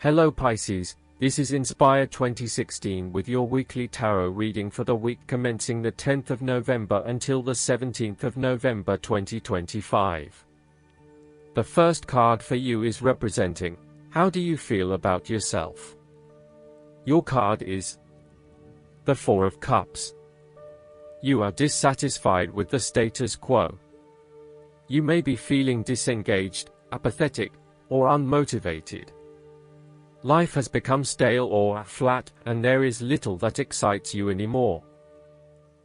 Hello Pisces, this is Inspire 2016 with your weekly tarot reading for the week commencing the 10th of November until the 17th of November 2025. The first card for you is representing, how do you feel about yourself? Your card is the Four of Cups. You are dissatisfied with the status quo. You may be feeling disengaged, apathetic, or unmotivated. Life has become stale or flat, and there is little that excites you anymore.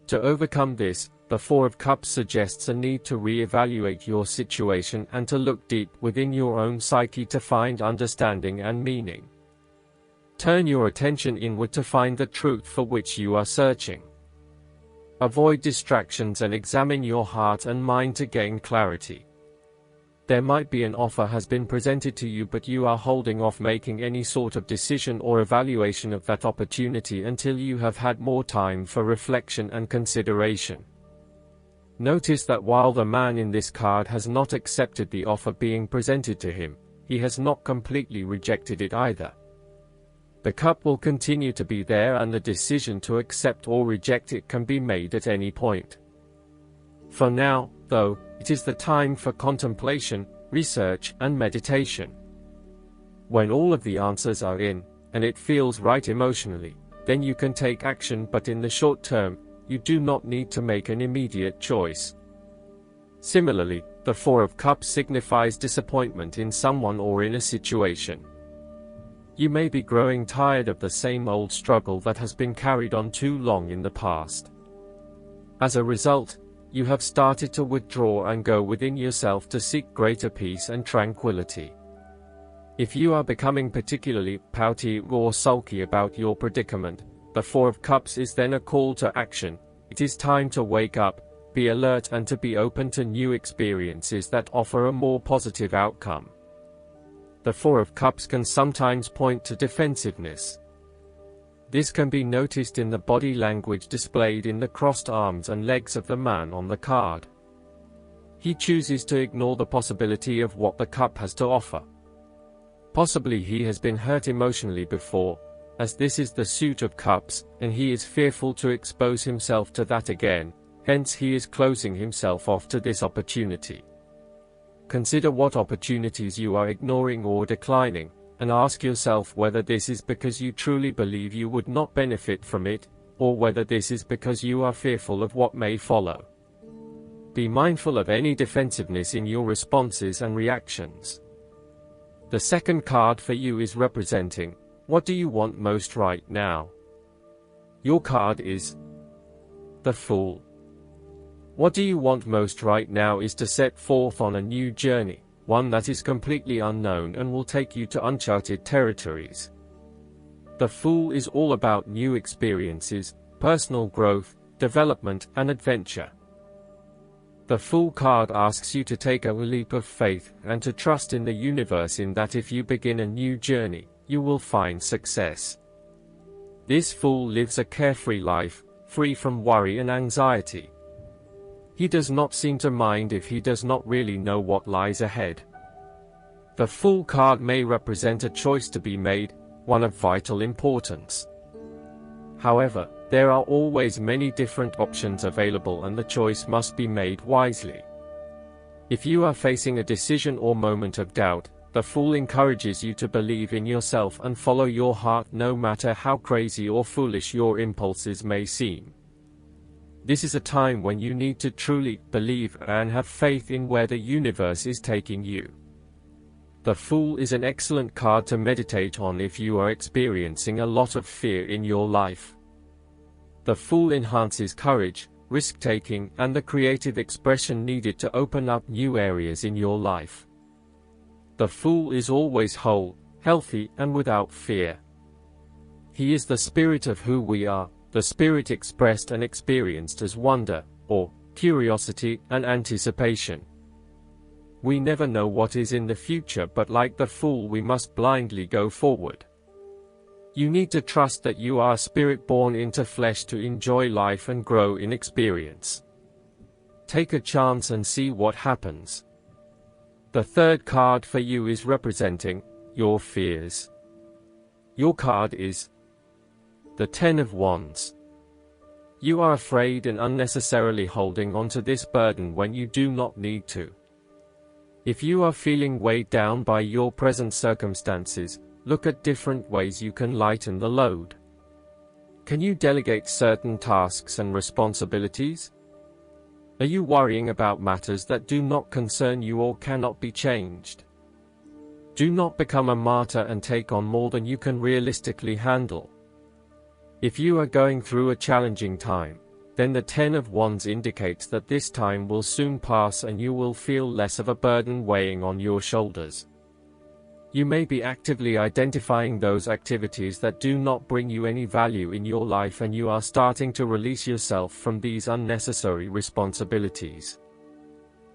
To overcome this, the Four of Cups suggests a need to re-evaluate your situation and to look deep within your own psyche to find understanding and meaning. Turn your attention inward to find the truth for which you are searching. Avoid distractions and examine your heart and mind to gain clarity. There might be an offer has been presented to you, but you are holding off making any sort of decision or evaluation of that opportunity until you have had more time for reflection and consideration. Notice that while the man in this card has not accepted the offer being presented to him, he has not completely rejected it either. The cup will continue to be there, and the decision to accept or reject it can be made at any point. For now, though, it is the time for contemplation, research, and meditation. When all of the answers are in, and it feels right emotionally, then you can take action, but in the short term, you do not need to make an immediate choice. Similarly, the Four of Cups signifies disappointment in someone or in a situation. You may be growing tired of the same old struggle that has been carried on too long in the past. As a result, you have started to withdraw and go within yourself to seek greater peace and tranquility. If you are becoming particularly pouty or sulky about your predicament, the Four of Cups is then a call to action. It is time to wake up, be alert, and to be open to new experiences that offer a more positive outcome. The Four of Cups can sometimes point to defensiveness. This can be noticed in the body language displayed in the crossed arms and legs of the man on the card. He chooses to ignore the possibility of what the cup has to offer. Possibly he has been hurt emotionally before, as this is the Suit of Cups, and he is fearful to expose himself to that again, hence he is closing himself off to this opportunity. Consider what opportunities you are ignoring or declining, and ask yourself whether this is because you truly believe you would not benefit from it, or whether this is because you are fearful of what may follow. Be mindful of any defensiveness in your responses and reactions. The second card for you is representing, what do you want most right now? Your card is the Fool. What do you want most right now is to set forth on a new journey, one that is completely unknown and will take you to uncharted territories. The Fool is all about new experiences, personal growth, development, and adventure. The Fool card asks you to take a leap of faith and to trust in the universe, in that if you begin a new journey, you will find success. This Fool lives a carefree life, free from worry and anxiety. He does not seem to mind if he does not really know what lies ahead. The Fool card may represent a choice to be made, one of vital importance. However, there are always many different options available, and the choice must be made wisely. If you are facing a decision or moment of doubt, the Fool encourages you to believe in yourself and follow your heart, no matter how crazy or foolish your impulses may seem. This is a time when you need to truly believe and have faith in where the universe is taking you. The Fool is an excellent card to meditate on if you are experiencing a lot of fear in your life. The Fool enhances courage, risk-taking, and the creative expression needed to open up new areas in your life. The Fool is always whole, healthy, and without fear. He is the spirit of who we are, the spirit expressed and experienced as wonder, or curiosity and anticipation. We never know what is in the future, but like the Fool, we must blindly go forward. You need to trust that you are a spirit born into flesh to enjoy life and grow in experience. Take a chance and see what happens. The third card for you is representing your fears. Your card is the Ten of Wands. You are afraid and unnecessarily holding on to this burden when you do not need to. If you are feeling weighed down by your present circumstances, look at different ways you can lighten the load. Can you delegate certain tasks and responsibilities? Are you worrying about matters that do not concern you or cannot be changed? Do not become a martyr and take on more than you can realistically handle. If you are going through a challenging time, then the Ten of Wands indicates that this time will soon pass and you will feel less of a burden weighing on your shoulders. You may be actively identifying those activities that do not bring you any value in your life, and you are starting to release yourself from these unnecessary responsibilities.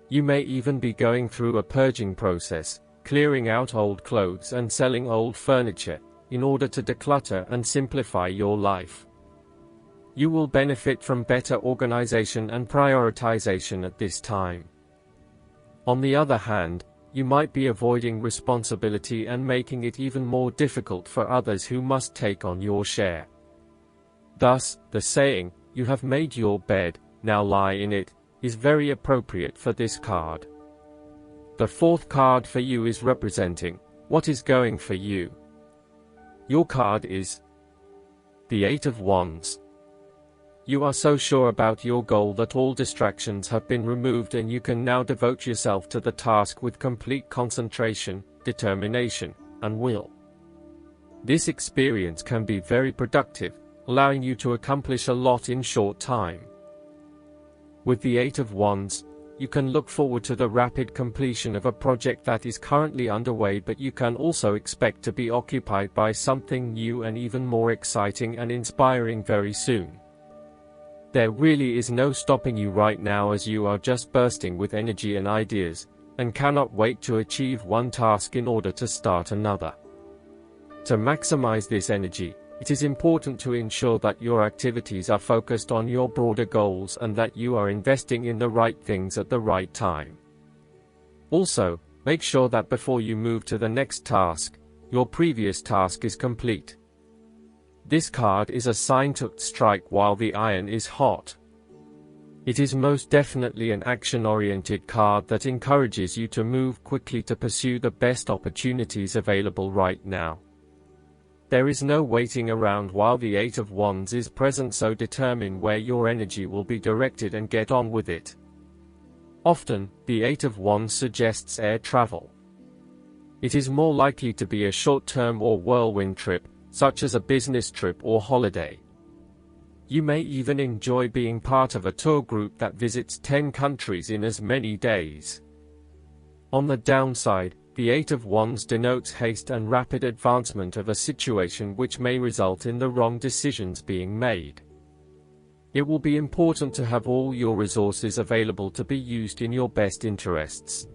You may even be going through a purging process, clearing out old clothes and selling old furniture, in order to declutter and simplify your life. You will benefit from better organization and prioritization at this time. On the other hand, you might be avoiding responsibility and making it even more difficult for others who must take on your share. Thus, the saying, "You have made your bed, now lie in it," is very appropriate for this card. The fourth card for you is representing what is going for you. Your card is the Eight of Wands. You are so sure about your goal that all distractions have been removed and you can now devote yourself to the task with complete concentration, determination, and will. This experience can be very productive, allowing you to accomplish a lot in short time. With the Eight of Wands, you can look forward to the rapid completion of a project that is currently underway, but you can also expect to be occupied by something new and even more exciting and inspiring very soon. There really is no stopping you right now, as you are just bursting with energy and ideas, and cannot wait to achieve one task in order to start another. To maximize this energy, it is important to ensure that your activities are focused on your broader goals and that you are investing in the right things at the right time. Also, make sure that before you move to the next task, your previous task is complete. This card is a sign to strike while the iron is hot. It is most definitely an action-oriented card that encourages you to move quickly to pursue the best opportunities available right now. There is no waiting around while the Eight of Wands is present, so determine where your energy will be directed and get on with it. Often, the Eight of Wands suggests air travel. It is more likely to be a short-term or whirlwind trip, such as a business trip or holiday. You may even enjoy being part of a tour group that visits 10 countries in as many days. On the downside, the Eight of Wands denotes haste and rapid advancement of a situation, which may result in the wrong decisions being made. It will be important to have all your resources available to be used in your best interests.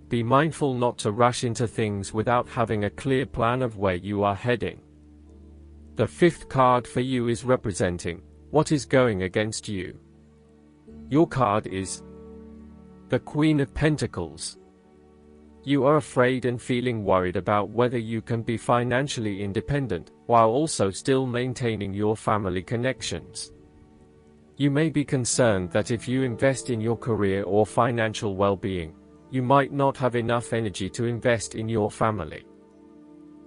Be mindful not to rush into things without having a clear plan of where you are heading. The fifth card for you is representing what is going against you. Your card is the Queen of Pentacles. You are afraid and feeling worried about whether you can be financially independent, while also still maintaining your family connections. You may be concerned that if you invest in your career or financial well-being, you might not have enough energy to invest in your family.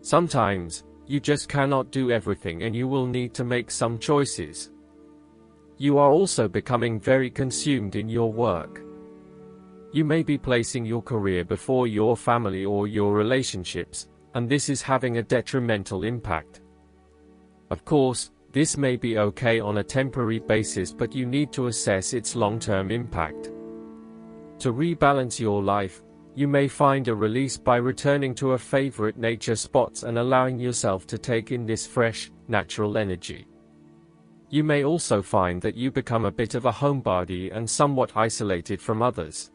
Sometimes, you just cannot do everything and you will need to make some choices. You are also becoming very consumed in your work. You may be placing your career before your family or your relationships, and this is having a detrimental impact. Of course, this may be okay on a temporary basis, but you need to assess its long-term impact. To rebalance your life, you may find a release by returning to a favorite nature spots and allowing yourself to take in this fresh, natural energy. You may also find that you become a bit of a homebody and somewhat isolated from others.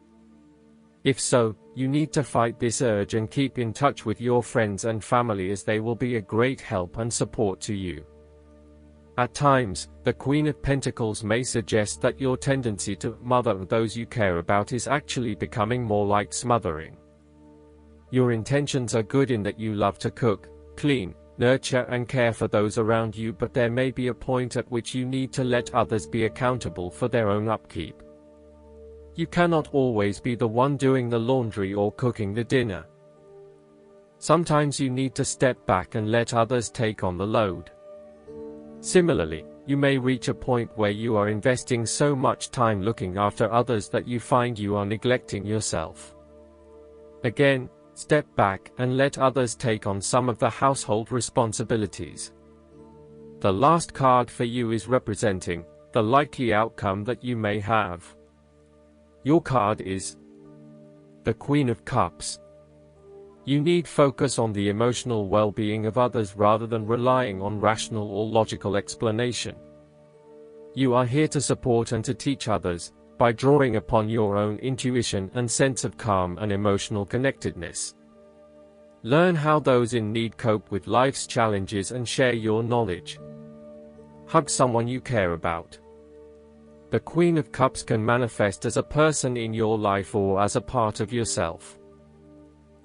If so, you need to fight this urge and keep in touch with your friends and family, as they will be a great help and support to you. At times, the Queen of Pentacles may suggest that your tendency to mother those you care about is actually becoming more like smothering. Your intentions are good in that you love to cook, clean, nurture and care for those around you, but there may be a point at which you need to let others be accountable for their own upkeep. You cannot always be the one doing the laundry or cooking the dinner. Sometimes you need to step back and let others take on the load. Similarly, you may reach a point where you are investing so much time looking after others that you find you are neglecting yourself. Again, step back and let others take on some of the household responsibilities. The last card for you is representing the likely outcome that you may have. Your card is the Queen of Cups. You need focus on the emotional well-being of others rather than relying on rational or logical explanation. You are here to support and to teach others, by drawing upon your own intuition and sense of calm and emotional connectedness. Learn how those in need cope with life's challenges and share your knowledge. Hug someone you care about. The Queen of Cups can manifest as a person in your life or as a part of yourself.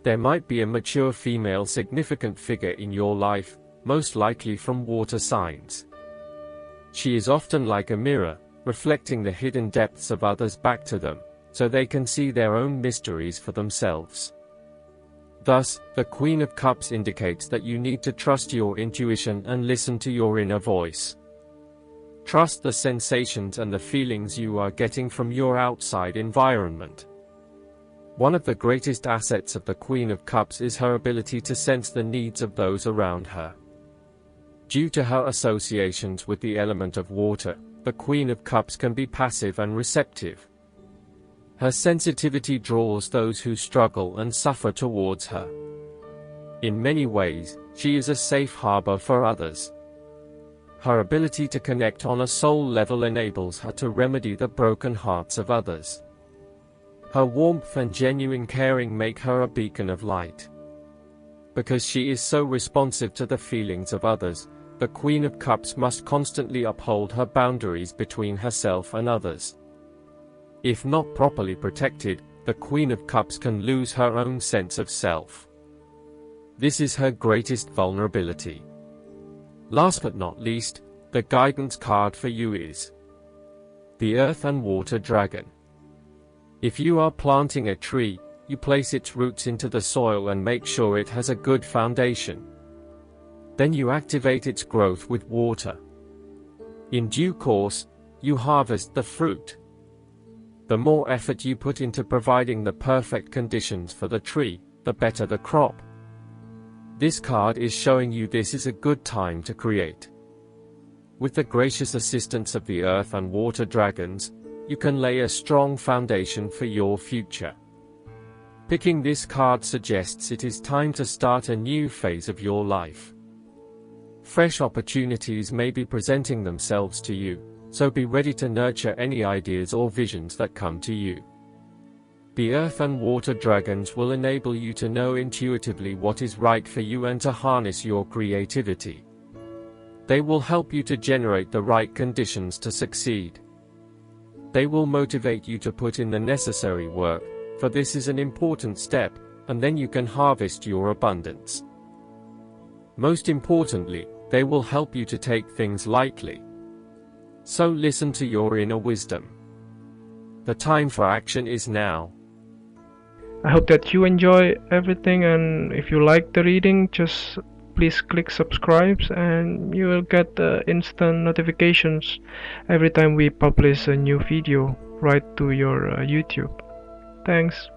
There might be a mature female significant figure in your life, most likely from water signs. She is often like a mirror, reflecting the hidden depths of others back to them, so they can see their own mysteries for themselves. Thus, the Queen of Cups indicates that you need to trust your intuition and listen to your inner voice. Trust the sensations and the feelings you are getting from your outside environment. One of the greatest assets of the Queen of Cups is her ability to sense the needs of those around her. Due to her associations with the element of water, the Queen of Cups can be passive and receptive. Her sensitivity draws those who struggle and suffer towards her. In many ways, she is a safe harbor for others. Her ability to connect on a soul level enables her to remedy the broken hearts of others. Her warmth and genuine caring make her a beacon of light. Because she is so responsive to the feelings of others, the Queen of Cups must constantly uphold her boundaries between herself and others. If not properly protected, the Queen of Cups can lose her own sense of self. This is her greatest vulnerability. Last but not least, the guidance card for you is the Earth and Water Dragon. If you are planting a tree, you place its roots into the soil and make sure it has a good foundation. Then you activate its growth with water. In due course, you harvest the fruit. The more effort you put into providing the perfect conditions for the tree, the better the crop. This card is showing you this is a good time to create. With the gracious assistance of the Earth and Water Dragons, you can lay a strong foundation for your future. Picking this card suggests it is time to start a new phase of your life. Fresh opportunities may be presenting themselves to you, so be ready to nurture any ideas or visions that come to you. The Earth and Water Dragons will enable you to know intuitively what is right for you and to harness your creativity. They will help you to generate the right conditions to succeed. They will motivate you to put in the necessary work, for this is an important step, and then you can harvest your abundance. Most importantly, they will help you to take things lightly. So listen to your inner wisdom. The time for action is now. I hope that you enjoy everything, and if you like the reading, just please click subscribe and you will get instant notifications every time we publish a new video right to your YouTube. Thanks.